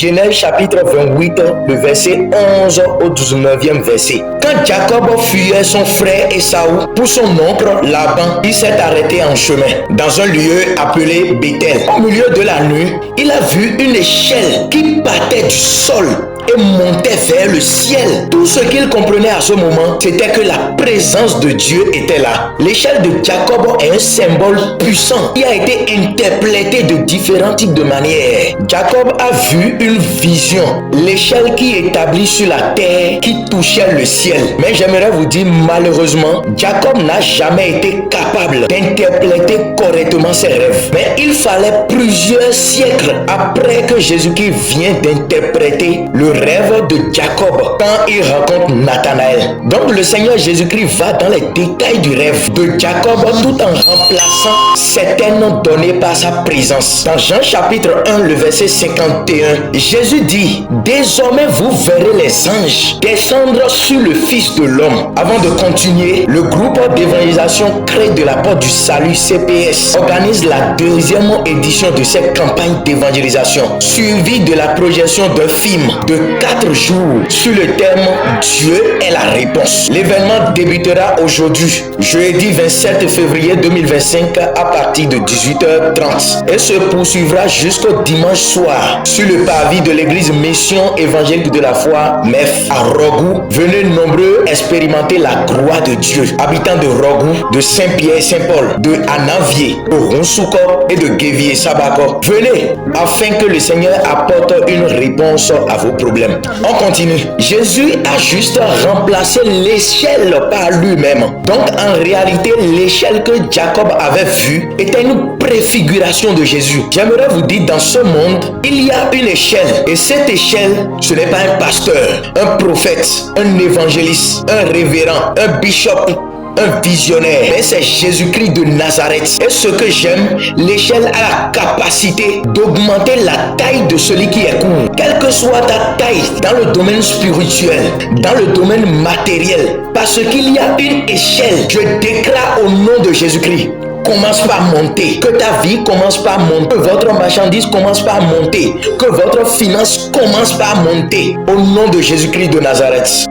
Genèse chapitre 28, le verset 11 au 19e verset. Quand Jacob fuyait son frère Esaü pour son oncle Laban, il s'est arrêté en chemin dans un lieu appelé Bethel. Au milieu de la nuit, il a vu une échelle qui partait du sol et montait vers le ciel. Tout ce qu'il comprenait à ce moment, c'était que la présence de Dieu était là. L'échelle de Jacob est un symbole puissant qui a été interprété de différents types de manières. Jacob a vu une vision, l'échelle qui établit sur la terre, qui touchait le ciel. Mais j'aimerais vous dire, malheureusement, Jacob n'a jamais été capable d'interpréter correctement ses rêves. Mais il fallait plusieurs siècles après que Jésus-Christ vient d'interpréter le rêve de Jacob quand il rencontre Nathanaël. Donc le Seigneur Jésus-Christ va dans les détails du rêve de Jacob tout en remplaçant certaines données par sa présence. Dans Jean chapitre 1, le verset 51, Jésus dit: désormais vous verrez les anges descendre sur le Fils de l'homme. Avant de continuer, le groupe d'évangélisation Crête de la Porte du Salut CPS organise la deuxième édition de cette campagne d'évangélisation, suivie de la projection d'un film de 4 jours sur le thème Dieu est la réponse. L'événement débutera aujourd'hui, jeudi 27 février 2025 à partir de 18h30 et se poursuivra jusqu'au dimanche soir sur le parvis de l'église Mission évangélique de la foi MEF à Rogou. Venez nombreux expérimenter la gloire de Dieu. Habitants de Rogou, de Saint-Pierre-Saint-Paul, de Anavier, de Ronsuko et de Guévier-Sabako. Venez afin que le Seigneur apporte une réponse à vos problèmes. On continue. Jésus a juste remplacé l'échelle par lui-même. Donc en réalité, l'échelle que Jacob avait vue était une préfiguration de Jésus. J'aimerais vous dire, dans ce monde, il y a une échelle. Et cette échelle, ce n'est pas un pasteur, un prophète, un évangéliste, un révérend, un bishop, un visionnaire, mais c'est Jésus-Christ de Nazareth. Et ce que j'aime, l'échelle a la capacité d'augmenter la taille de celui qui est court. Quelle que soit ta taille dans le domaine spirituel, dans le domaine matériel, parce qu'il y a une échelle. Je déclare au nom de Jésus-Christ, commence par monter, que ta vie commence par monter, que votre marchandise commence par monter, que votre finance commence par monter, au nom de Jésus-Christ de Nazareth.